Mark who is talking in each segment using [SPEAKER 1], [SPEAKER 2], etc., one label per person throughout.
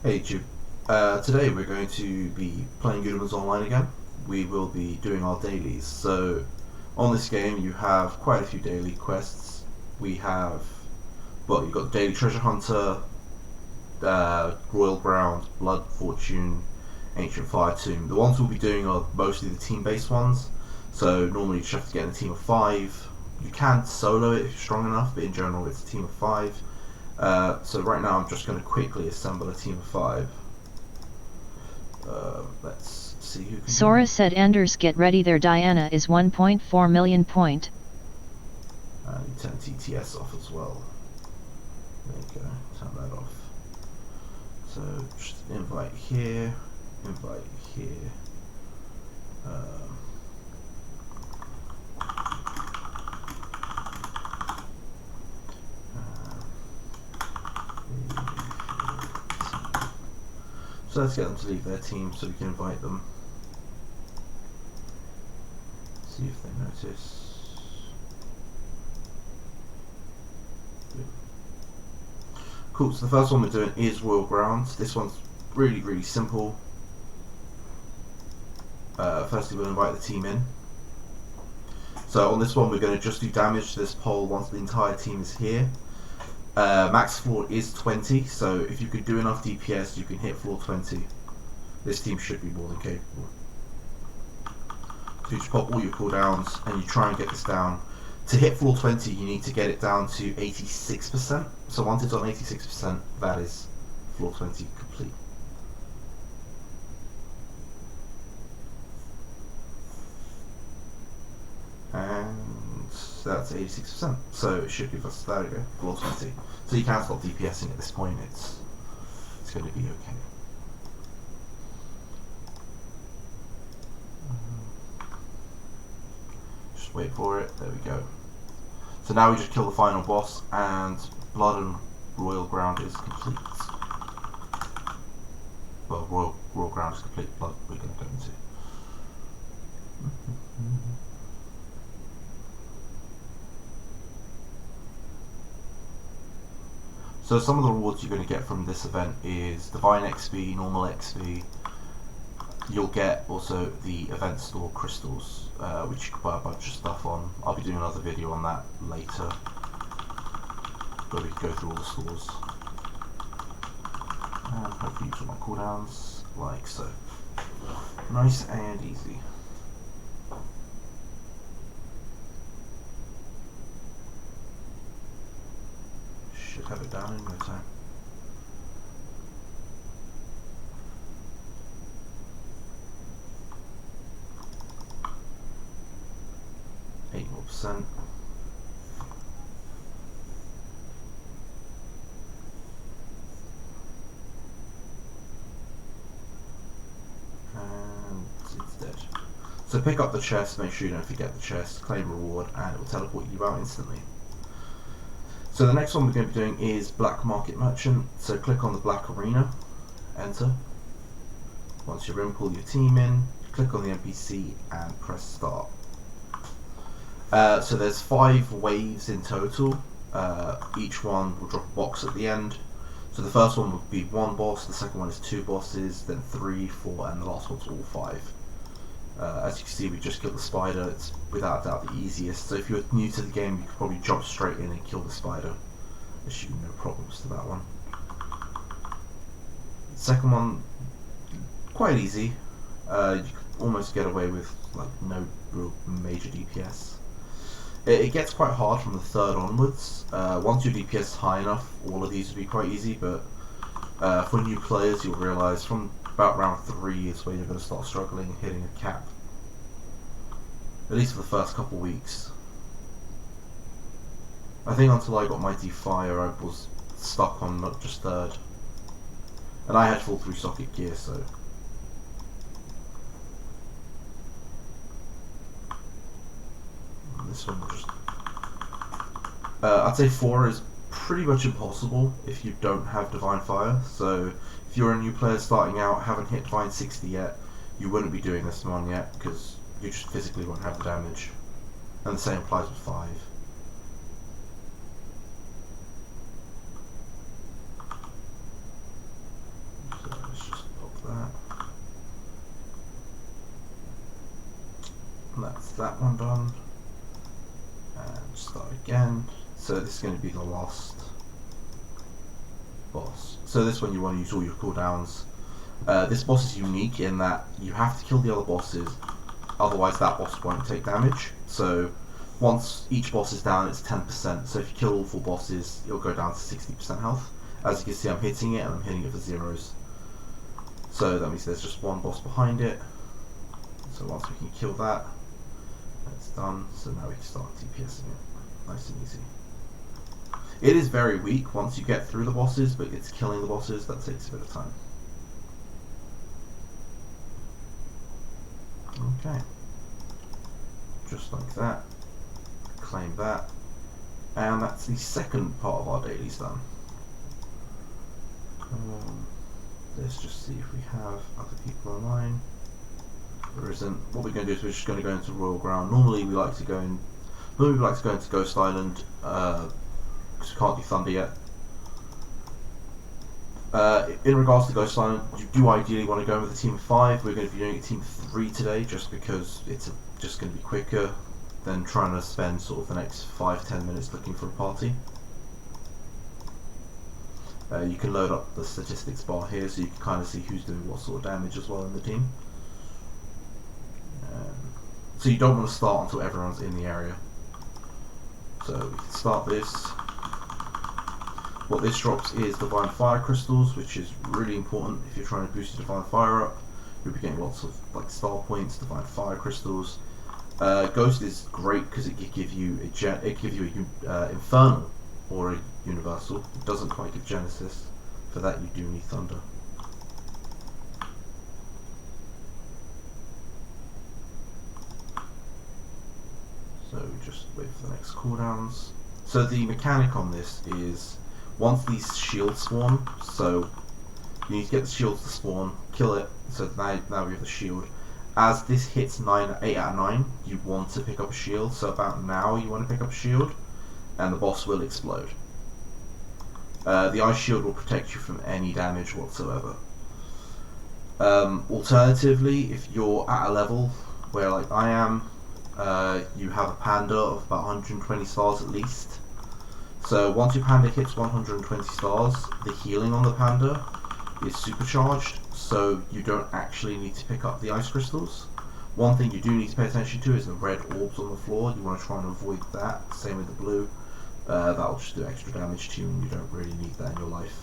[SPEAKER 1] Hey Jude. Today we're going to be playing Eudemons Online again. We will be doing our dailies. So on this game you have quite a few daily quests. We have, well, you've got Daily Treasure Hunter, Royal Ground, Blood Fortune, Ancient Fire Tomb. The ones we'll be doing are mostly the team-based ones. So normally you just have to get in a team of 5. You can solo it if you're strong enough, but in general it's a team of 5. So right now I'm just going to quickly assemble a team of 5. Let's see who can
[SPEAKER 2] Sora said Anders get ready there. Diana is 1.4 million point.
[SPEAKER 1] I need to turn TTS off as well. There you go, turn that off. So just invite here, invite here. So let's get them to leave their team so we can invite them. See if they notice. Good. Cool, so the first one we're doing is Royal Grounds. This one's really simple. Firstly we'll invite the team in. So on this one we're going to just do damage to this pole once the entire team is here. Max floor is 20, so if you could do enough DPS you can hit floor 20. This team should be more than capable. So you just pop all your cooldowns and you try and get this down. To hit floor 20 you need to get it down to 86%, so once it's on 86% that is floor 20 complete. And that's 86%, so it should give us, there we go, floor 20. So you can stop DPSing at this point, it's going to be okay. Just wait for it, there we go. So now we just kill the final boss and Blood and Royal Ground is complete. Well, Royal Ground is complete, Blood we're going to go into. So some of the rewards you're going to get from this event is Divine XP, Normal XP. You'll get also the event store crystals, which you can buy a bunch of stuff on. I'll be doing another video on that later, where we can go through all the stores. And hopefully use all my cooldowns, like so. Nice and easy. Should have it down in no time. Eight more percent. And it's dead. So pick up the chest, make sure you don't forget the chest, claim reward, and it will teleport you out instantly. So the next one we're going to be doing is Black Market Merchant. So click on the Black Arena, enter. Once you're in, pull your team in, click on the NPC and press start. So there's 5 waves in total. Each one will drop a box at the end. So the first one would be 1 boss, the second one is 2 bosses, then 3, 4, and the last one's all 5. As you can see, we just killed the spider. It's without a doubt the easiest. So if you're new to the game, you could probably jump straight in and kill the spider. There should be no problems to that one. The second one, quite easy. You could almost get away with like no real major DPS. It gets quite hard from the 3rd onwards. Once your DPS is high enough, all of these would be quite easy. But for new players, you'll realise from about round 3 is where you're going to start struggling hitting a cap. At least for the first couple weeks. I think until I got Mighty Fire I was stuck on not just 3rd. And I had full 3 socket gear, so... This one will just... I'd say 4 is pretty much impossible if you don't have Divine Fire, so if you're a new player starting out, haven't hit Divine 60 yet, you wouldn't be doing this one yet, because you just physically won't have the damage. And the same applies with 5. that one done. And start again. So this is going to be the last boss. So this one you want to use all your cooldowns. This boss is unique in that you have to kill the other bosses, otherwise that boss won't take damage. So once each boss is down, it's 10%. So if you kill all 4 bosses, it'll go down to 60% health. As you can see, I'm hitting it and I'm hitting it for zeros. So that means there's just one boss behind it. So once we can kill that, that's done. So now we can start DPSing it. Nice and easy. It is very weak once you get through the bosses, but it's killing the bosses that takes a bit of time. Okay. Just like that. Claim that. And that's the second part of our dailies done. Let's just see if we have other people online. There isn't. What we're going to do is we're just going to go into Royal Ground. Normally we like to go into Ghost Island because we can't do Thunder yet. In regards to Ghost Island, you do ideally want to go in with a team of 5. We're going to be doing a team of 3 today, just because it's just going to be quicker than trying to spend sort of the next 5-10 minutes looking for a party. You can load up the statistics bar here, so you can kind of see who's doing what sort of damage as well in the team. So you don't want to start until everyone's in the area. So we can start this. What this drops is Divine Fire Crystals, which is really important if you're trying to boost your Divine Fire up. You'll be getting lots of like star points, Divine Fire Crystals. Ghost is great because it could give you a Infernal or a Universal. It doesn't quite give Genesis. For that you do need Thunder. So just wait for the next cooldowns. So the mechanic on this is once these shields spawn, so you need to get the shields to spawn, kill it, so now we have the shield. As this hits 8 out of 9, you want to pick up a shield, so about now you want to pick up a shield, and the boss will explode. The ice shield will protect you from any damage whatsoever. Alternatively, if you're at a level where like I am, you have a panda of about 120 stars at least. So once your panda hits 120 stars, the healing on the panda is supercharged, so you don't actually need to pick up the ice crystals. One thing you do need to pay attention to is the red orbs on the floor. You want to try and avoid that. Same with the blue. That'll just do extra damage to you, and you don't really need that in your life.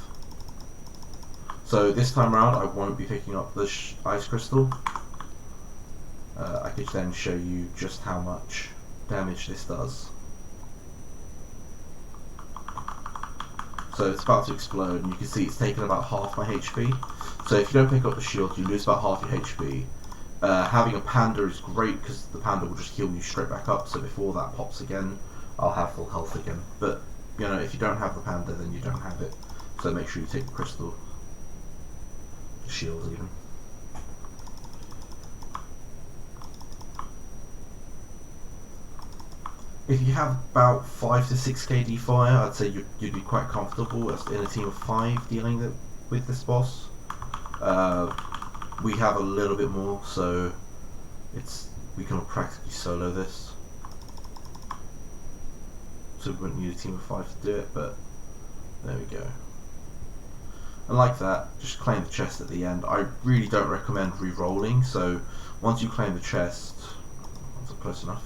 [SPEAKER 1] So this time around, I won't be picking up the ice crystal. I could then show you just how much damage this does. So it's about to explode, and you can see it's taken about half my HP. So if you don't pick up the shield, you lose about half your HP. Having a panda is great because the panda will just heal you straight back up. So before that pops again, I'll have full health again. But you know, if you don't have the panda, then you don't have it. So make sure you take the crystal, the shield even. If you have about 5 to 6 KD fire, I'd say you'd be quite comfortable as in a team of 5 dealing with this boss. We have a little bit more, so we can practically solo this. So we wouldn't need a team of 5 to do it, but there we go. And like that, just claim the chest at the end. I really don't recommend re-rolling, so once you claim the chest, that's close enough.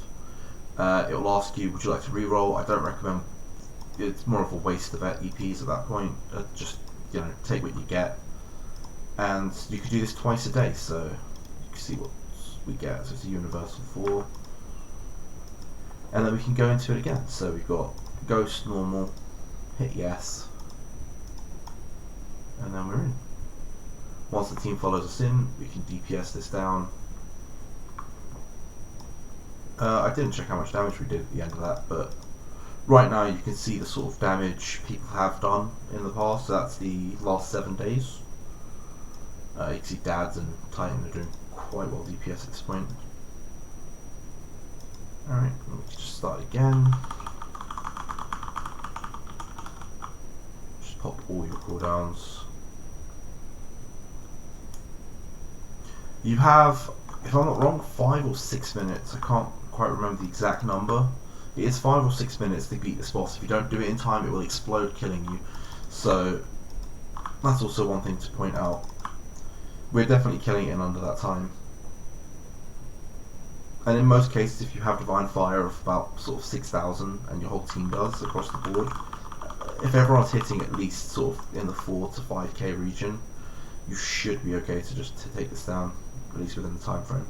[SPEAKER 1] It will ask you, would you like to re-roll? I don't recommend. It's more of a waste of EPs at that point. Just take what you get, and you could do this twice a day. So you can see what we get. So it's a universal 4, and then we can go into it again. So we've got Ghost, normal, hit yes, and then we're in. Once the team follows us in, we can DPS this down. I didn't check how much damage we did at the end of that, but right now you can see the sort of damage people have done in the past. So that's the last 7 days. You can see Dads and Titan are doing quite well DPS at this point. Alright, we can just start again. Just pop all your cooldowns. You have, if I'm not wrong, 5 or 6 minutes. quite remember the exact number. It is 5 or 6 minutes to beat this boss. If you don't do it in time, it will explode, killing you. So that's also one thing to point out. We're definitely killing it in under that time. And in most cases, if you have Divine Fire of about sort of 6,000, and your whole team does across the board, if everyone's hitting at least sort of in the 4 to 5k region, you should be okay to take this down, at least within the time frame.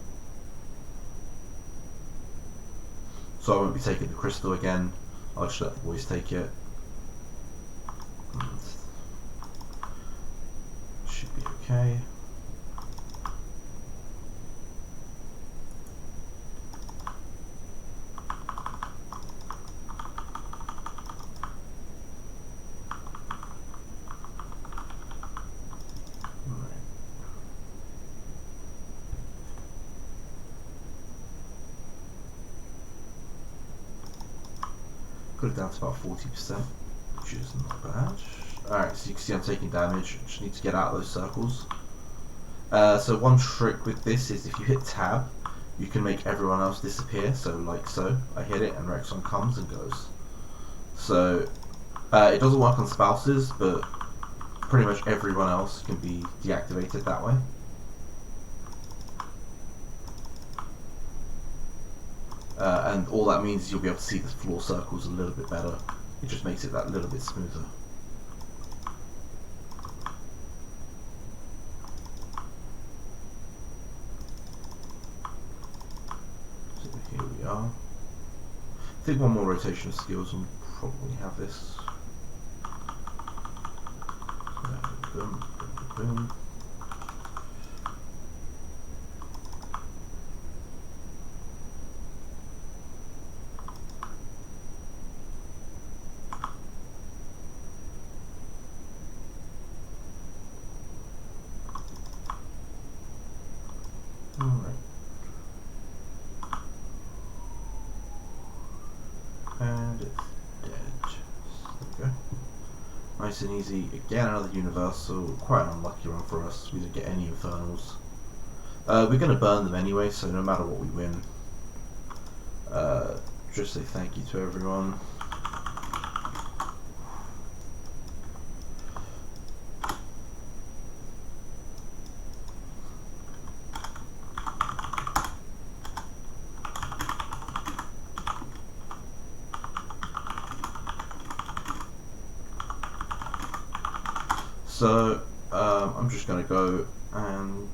[SPEAKER 1] So I won't be taking the crystal again, I'll just let the boys take it. And should be okay. Put it down to about 40%, which is not bad. Alright, so you can see I'm taking damage. I just need to get out of those circles. So one trick with this is if you hit tab, you can make everyone else disappear. So like so, I hit it and Rexon comes and goes. So it doesn't work on spouses, but pretty much everyone else can be deactivated that way. And all that means is you'll be able to see the floor circles a little bit better. It just makes it that little bit smoother. So here we are. I think one more rotation of skills and we'll probably have this. Boom, boom, boom. Alright. And it's dead. There we go. Nice and easy. Again, another universal. Quite an unlucky one for us. We didn't get any infernals. We're going to burn them anyway, so no matter what we win. Just say thank you to everyone. So I'm just going to go and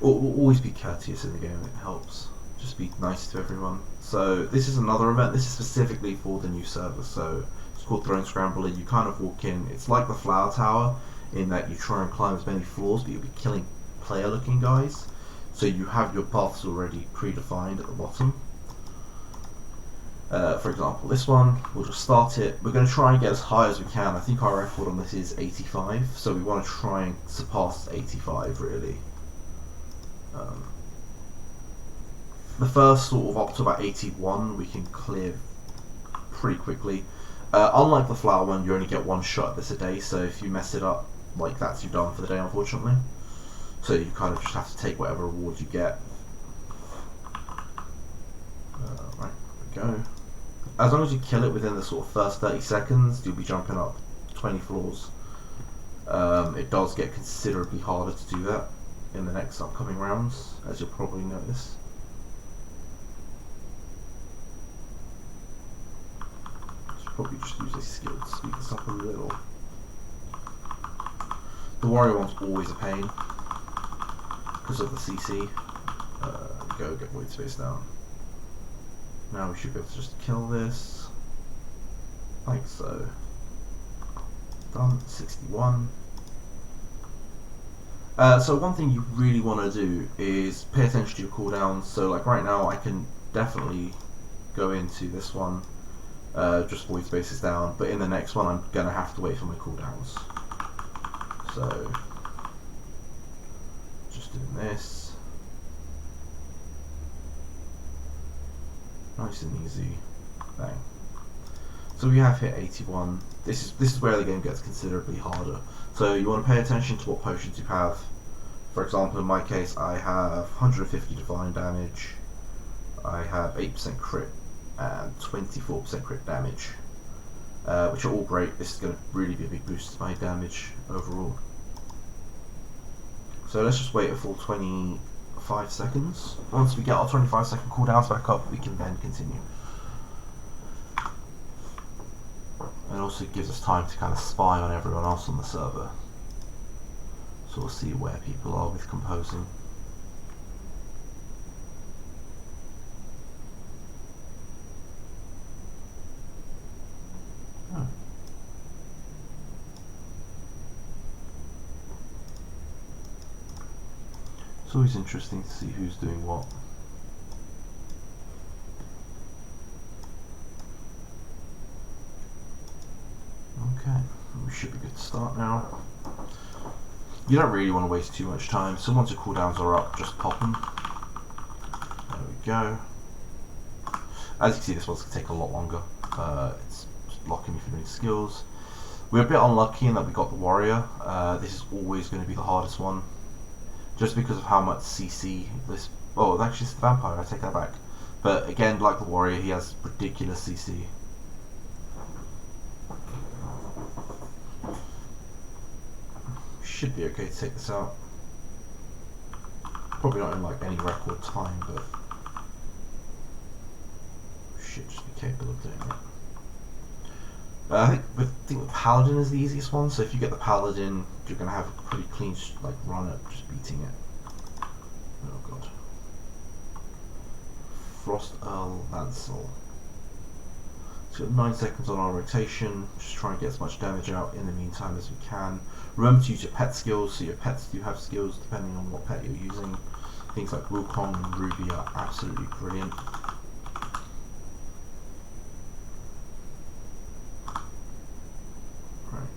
[SPEAKER 1] always be courteous in the game, it helps. Just be nice to everyone. So this is another event, this is specifically for the new server, so it's called Throne Scrambler. You kind of walk in, it's like the Flower Tower in that you try and climb as many floors, but you'll be killing player looking guys. So you have your paths already predefined at the bottom. For example, this one, we'll just start it. We're going to try and get as high as we can. I think our record on this is 85, so we want to try and surpass 85 really. The first sort of up to about 81 we can clear pretty quickly. Unlike the flower one, you only get one shot at this a day, so if you mess it up, like that's you done for the day unfortunately. So you kind of just have to take whatever rewards you get. Right, there we go. As long as you kill it within the sort of first 30 seconds, you'll be jumping up 20 floors. It does get considerably harder to do that in the next upcoming rounds, as you'll probably notice. Should probably just use a skill to speed this up a little. The warrior one's always a pain because of the CC. Go get void space down. Now we should be able to just kill this, like so. Done, 61. So one thing you really want to do is pay attention to your cooldowns. So like right now I can definitely go into this one, just void spaces down, but in the next one I'm going to have to wait for my cooldowns. So, just doing this. Nice and easy. Bang. So we have hit 81. This is where the game gets considerably harder. So you want to pay attention to what potions you have. For example, in my case, I have 150 divine damage, I have 8% crit and 24% crit damage, which are all great. This is going to really be a big boost to my damage overall. So let's just wait a full 25 seconds. Once we get our 25-second cooldowns back up, we can then continue. And also gives us time to kind of spy on everyone else on the server. So we'll see where people are with composing. Oh. It's always interesting to see who's doing what. Okay, we should be good to start now. You don't really want to waste too much time, so once your cooldowns are up, just pop them. There we go. As you can see, this one's going to take a lot longer. It's blocking me from doing skills. We're a bit unlucky in that we got the warrior. This is always going to be the hardest one, just because of how much CC this... Oh, actually it's the vampire, I take that back. But again, like the warrior, he has ridiculous CC. Should be okay to take this out. Probably not in like any record time, but should just be capable of doing it. I think with Paladin is the easiest one. So if you get the Paladin, you're gonna have a pretty clean like run at just beating it. Oh god. Frost Earl Lancel. So 9 seconds on our rotation, just try and get as much damage out in the meantime as we can. Remember to use your pet skills, so your pets do have skills depending on what pet you're using. Things like Wukong and Ruby are absolutely brilliant. Right.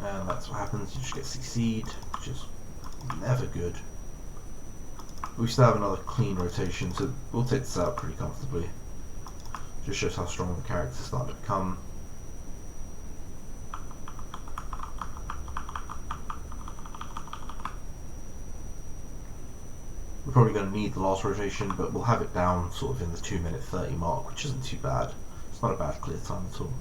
[SPEAKER 1] And that's what happens, you just get CC'd, which is never good. We still have another clean rotation, so we'll take this out pretty comfortably. Just shows how strong the character's starting to become. We're probably going to need the last rotation, but we'll have it down sort of in the 2:30 mark, which isn't too bad. It's not a bad clear time at all.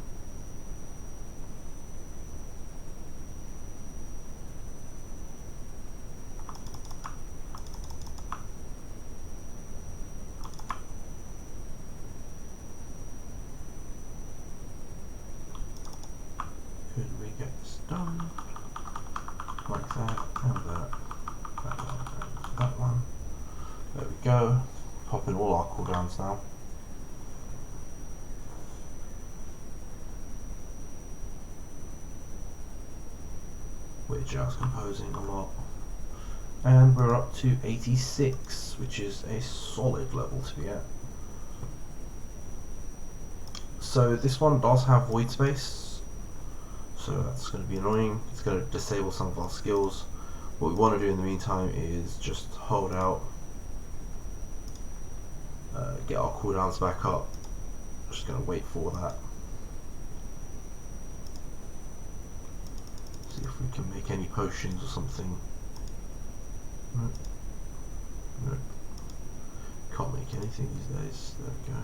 [SPEAKER 1] Could we get this done? Like that, and that, that one, and that one. There we go. Pop in all our cooldowns now. We're just composing a lot. And we're up to 86, which is a solid level to be at. So this one does have void space, so that's going to be annoying. It's going to disable some of our skills. What we want to do in the meantime is just hold out, get our cooldowns back up. Just going to wait for that. See if we can make any potions or something. Nope. Nope. Can't make anything these days. There we go.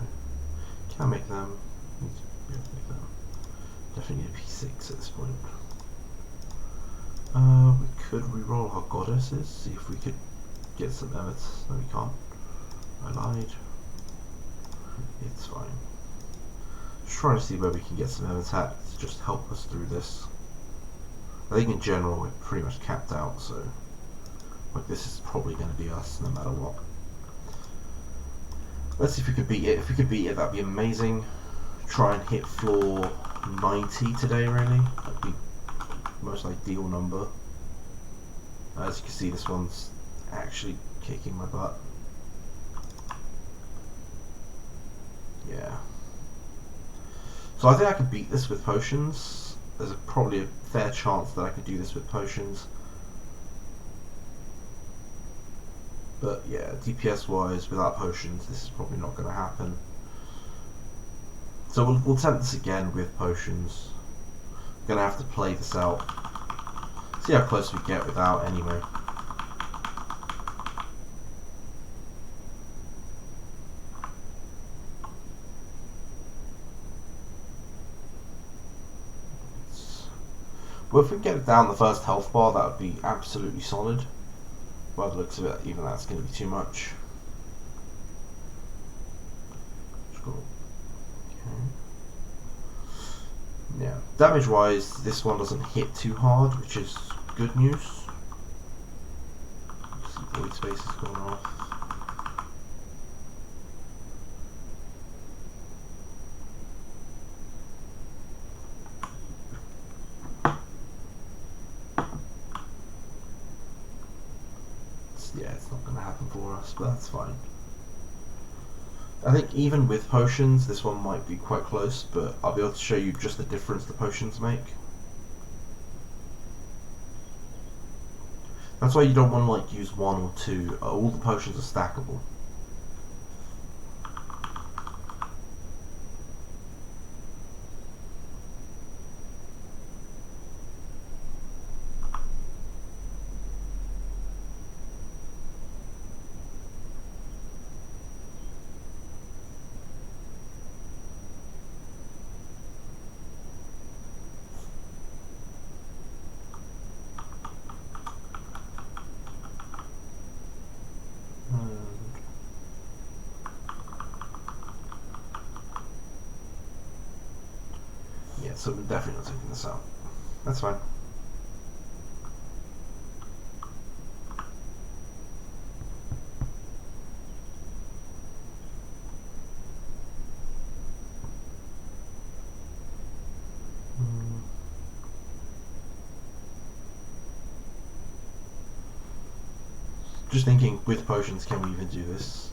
[SPEAKER 1] Can make them. Need to be able to make them. Definitely need a P6 at this point. We could reroll our goddesses, see if we could get some emmets. No, we can't. I lied. It's fine. Just trying to see where we can get some emmets to just help us through this. I think in general we're pretty much capped out, so like this is probably going to be us no matter what. Let's see if we could beat it. If we could beat it, that'd be amazing. Try and hit floor 90 today, really. That'd be the most ideal number. As you can see, this one's actually kicking my butt. Yeah. So I think I can beat this with potions. There's probably a fair chance that I could do this with potions. But yeah, DPS wise, without potions, this is probably not going to happen. So we'll attempt this again with potions. Gonna have to play this out. See how close we get without anyway. Well, if we get it down the first health bar, that would be absolutely solid. By the looks of it, even that's going to be too much. Yeah, damage wise, this one doesn't hit too hard, which is good news. See, void space is going off. Yeah, it's not going to happen for us, but that's fine. I think even with potions, this one might be quite close, but I'll be able to show you just the difference the potions make. That's why you don't want to like use one or two. All the potions are stackable. Yeah, so we're definitely not taking this out. That's fine. Just thinking, with potions, can we even do this?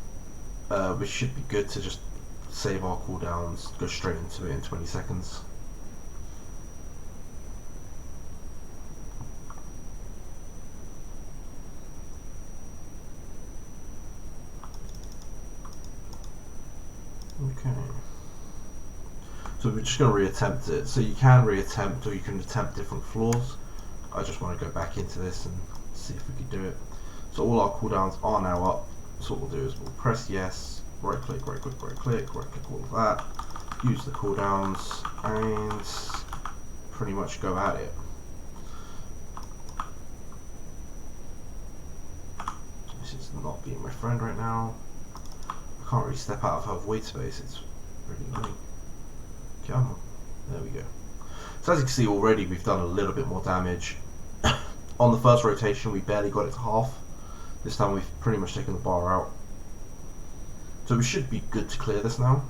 [SPEAKER 1] Which should be good to just save our cooldowns, go straight into it in 20 seconds. Okay. So we're just going to reattempt it. So you can reattempt, or you can attempt different floors. I just want to go back into this and see if we can do it. So all our cooldowns are now up. So what we'll do is we'll press yes, right click, right click, right click, right click, all of that. Use the cooldowns and pretty much go at it. This is not being my friend right now. I can't really step out of her void space, it's really annoying. Come on, there we go. So as you can see already, we've done a little bit more damage. On the first rotation we barely got it to half. This time we've pretty much taken the bar out. So we should be good to clear this now.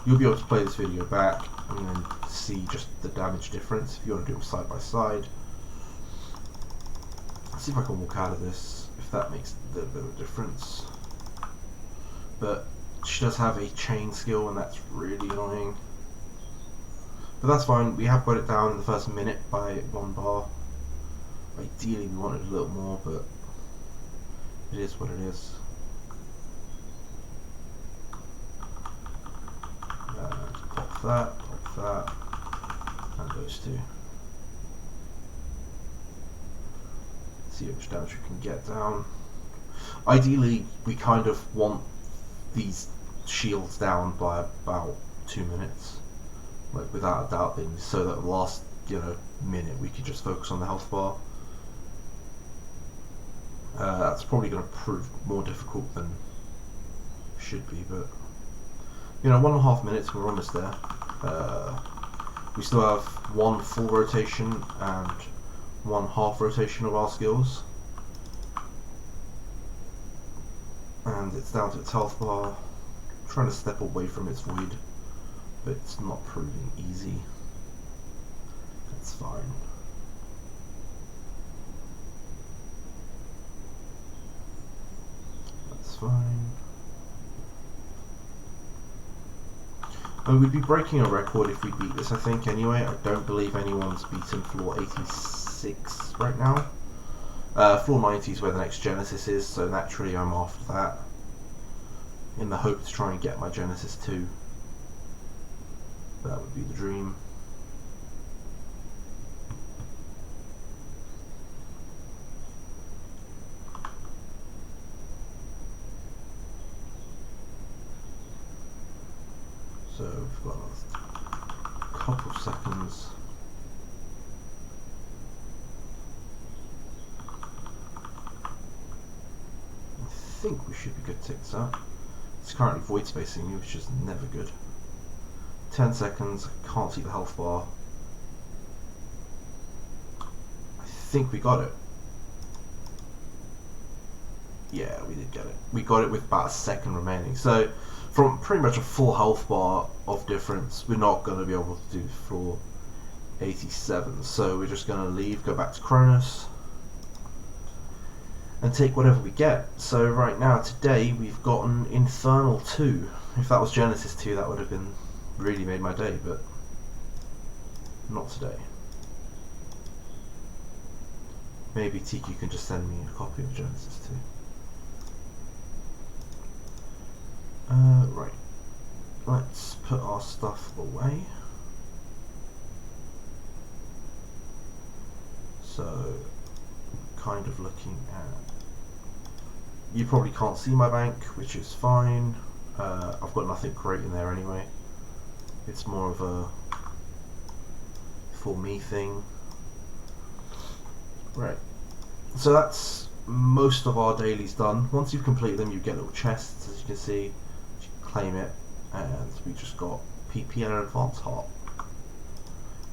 [SPEAKER 1] You'll be able to play this video back and then see just the damage difference if you want to do them side by side. Let's see if I can walk out of this, if that makes a little bit of a difference. But she does have a chain skill and that's really annoying. But that's fine, we have got it down in the first minute by 1 bar. Ideally we wanted a little more, but it is what it is. Pop that, and those two. See how much damage we can get down. Ideally we kind of want these shields down by about 2 minutes. Like without a doubt, then, so that the last, minute we could just focus on the health bar. That's probably going to prove more difficult than it should be, but 1.5 minutes, we're almost there. We still have 1 full rotation and 1 half rotation of our skills, and it's down to its health bar. I'm trying to step away from its void, but it's not proving easy. That's fine. That's fine. We'd be breaking a record if we beat this, I think, anyway. I don't believe anyone's beaten floor 86 right now. Floor 90 is where the next Genesis is, so naturally I'm after that, in the hope to try and get my Genesis 2. That would be the dream. got a couple of seconds. I think we should be good to take this out. It's currently void spacing me, which is never good. 10 seconds, can't see the health bar. I think we got it. Yeah, we did get it. We got it with about a second remaining. So, from pretty much a full health bar of difference, we're not going to be able to do floor 87. So we're just going to leave, go back to Cronus, and take whatever we get. So right now, today, we've gotten Infernal 2. If that was Genesis 2, that would have been really made my day, but not today. Maybe TQ can just send me a copy of Genesis 2. Right, let's put our stuff away. So, kind of looking at, you probably can't see my bank, which is fine. I've got nothing great in there anyway. It's more of a for me thing. Right, so that's most of our dailies done. Once you've completed them, you get little chests, as you can see. You can claim it, and we just got PP and an advanced heart.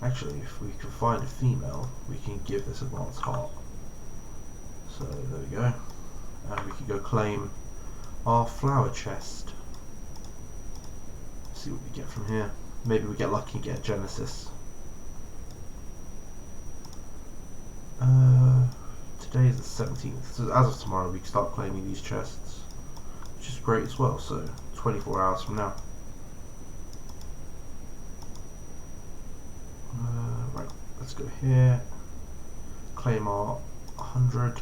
[SPEAKER 1] Actually, if we can find a female, we can give this advanced heart. So there we go, and we can go claim our flower chest. See what we get from here. Maybe we get lucky and get Genesis. Today is the 17th, so as of tomorrow we can start claiming these chests, which is great as well, so 24 hours from now. Right, let's go here, claim our 100.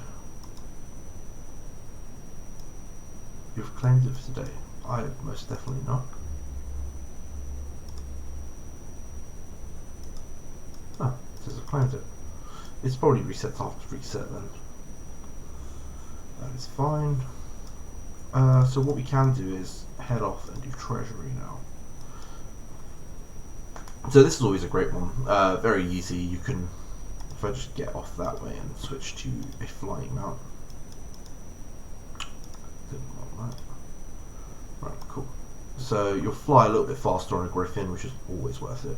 [SPEAKER 1] You've claimed it for today. I most definitely not. Oh, it says I've claimed it. It's probably reset after reset then. That is fine. So what we can do is head off and do treasury now. So this is always a great one. Very easy. You can, if I just get off that way and switch to a flying mount. Didn't want that. Right, cool. So you'll fly a little bit faster on a griffin, which is always worth it.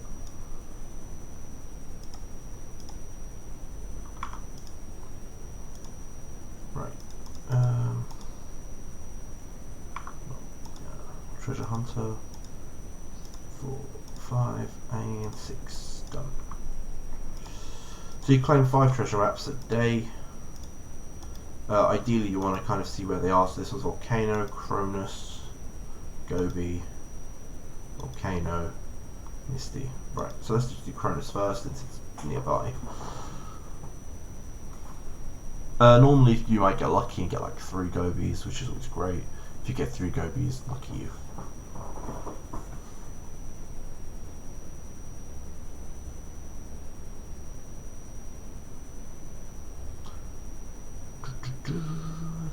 [SPEAKER 1] Treasure Hunter, 4, 5, and 6, done. So you claim 5 treasure maps a day. Ideally you want to kind of see where they are, so this one's Volcano, Cronus, Gobi, Volcano, Misty. Right, so let's just do Cronus first since it's nearby. Normally you might get lucky and get like 3 Gobis, which is always great. If you get 3 Gobis, lucky you.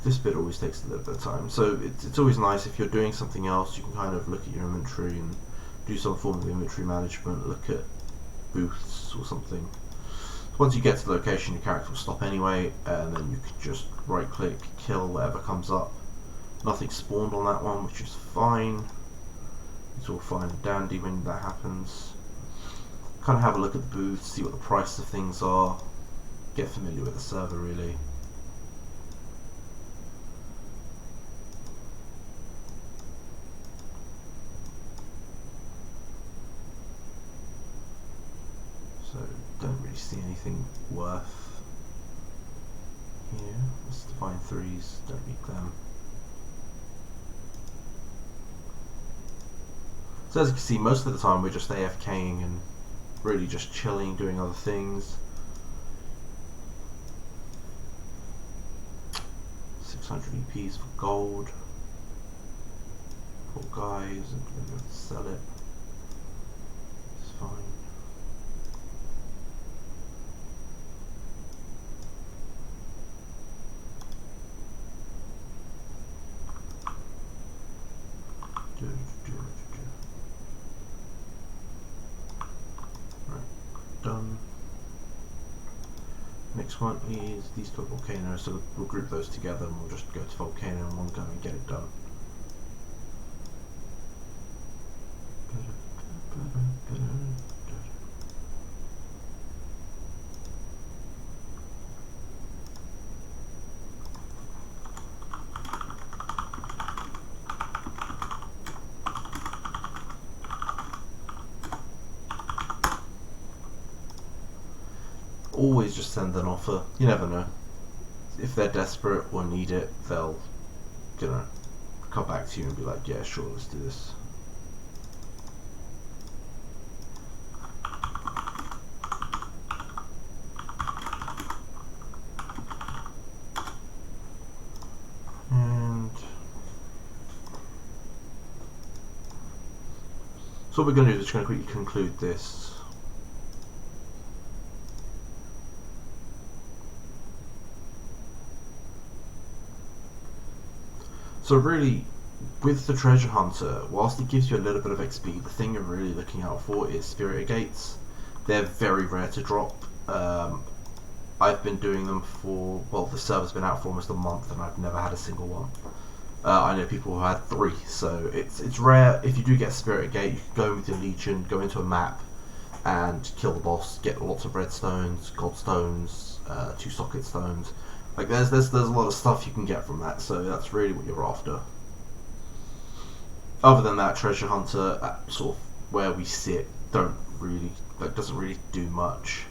[SPEAKER 1] This bit always takes a little bit of time, so it's always nice if you're doing something else, you can kind of look at your inventory and do some form of inventory management, look at booths or something. Once you get to the location, your character will stop anyway, and then you can just right click, kill whatever comes up. Nothing spawned on that one, which is fine. It's all fine and dandy when that happens. Kind of have a look at the booths, see what the price of things are, get familiar with the server really. So don't really see anything worth here. Let's define 3s, don't need them. So as you can see, most of the time we're just AFKing and really just chilling, doing other things. 600 EPs for gold. Poor guys, and we're going to sell it. It's fine. next one is these two volcanoes, so we'll group those together and we'll just go to volcano in one go and get it done. Always just send an offer. You never know. If they're desperate or need it, they'll, you know, come back to you and be like, yeah, sure, let's do this. And so what we're going to do is just going to quickly conclude this. So really, with the treasure hunter, whilst it gives you a little bit of XP, the thing you're really looking out for is spirit gates. They're very rare to drop. I've been doing them for, well, the server's been out for almost a month and I've never had a single one. I know people who had 3, so it's rare. If you do get a spirit gate, you can go with your legion, go into a map and kill the boss, get lots of red stones, gold stones, 2 socket stones. Like there's a lot of stuff you can get from that, so that's really what you're after. Other than that, treasure hunter, at sort of where we sit, doesn't really do much.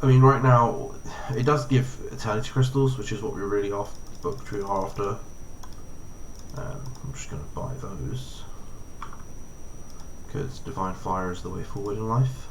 [SPEAKER 1] I mean, right now it does give eternity crystals, which is what we're really after. I'm just going to buy those, because divine fire is the way forward in life.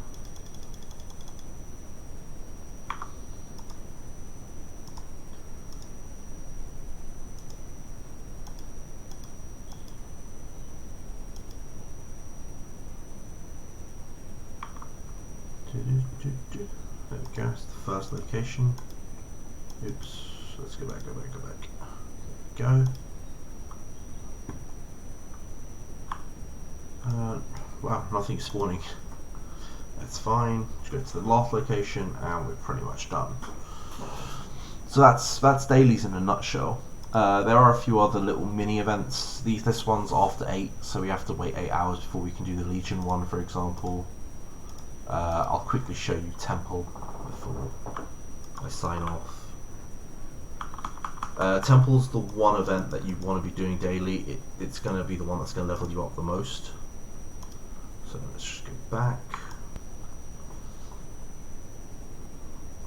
[SPEAKER 1] There we go, it's the first location. Oops, let's go back. There we go. Wow, nothing's spawning. That's fine. Just go to the last location and we're pretty much done. So that's dailies in a nutshell. There are a few other little mini events. This one's after 8, so we have to wait 8 hours before we can do the Legion one, for example. I'll quickly show you Temple before I sign off. Temple's the one event that you want to be doing daily. It's going to be the one that's going to level you up the most. So let's just go back.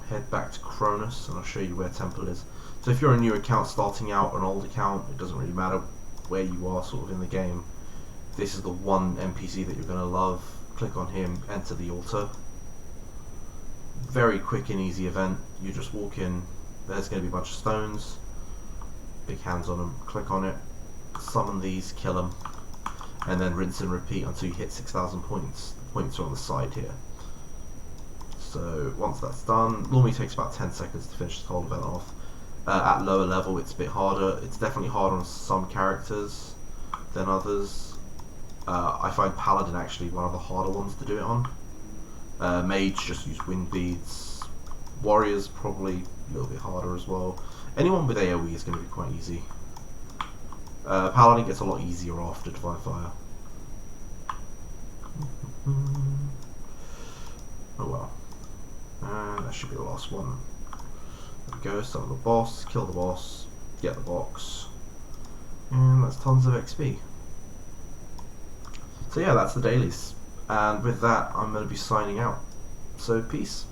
[SPEAKER 1] Head back to Cronus and I'll show you where Temple is. So if you're a new account starting out, an old account, it doesn't really matter where you are sort of in the game. This is the one NPC that you're going to love. Click on him, enter the altar. Very quick and easy event. You just walk in, there's going to be a bunch of stones. Big hands on them, click on it, summon these, kill them, and then rinse and repeat until you hit 6,000 points. The points are on the side here. So once that's done, normally takes about 10 seconds to finish the whole event off. At lower level it's a bit harder. It's definitely harder on some characters than others. I find Paladin actually one of the harder ones to do it on. Mage just use wind beads. Warriors probably a little bit harder as well. Anyone with AoE is going to be quite easy. Paladin gets a lot easier after Divine Fire. Oh well. And that should be the last one. There we go, summon the boss, kill the boss, get the box. And that's tons of XP. So yeah, that's the dailies. And with that, I'm going to be signing out. So peace.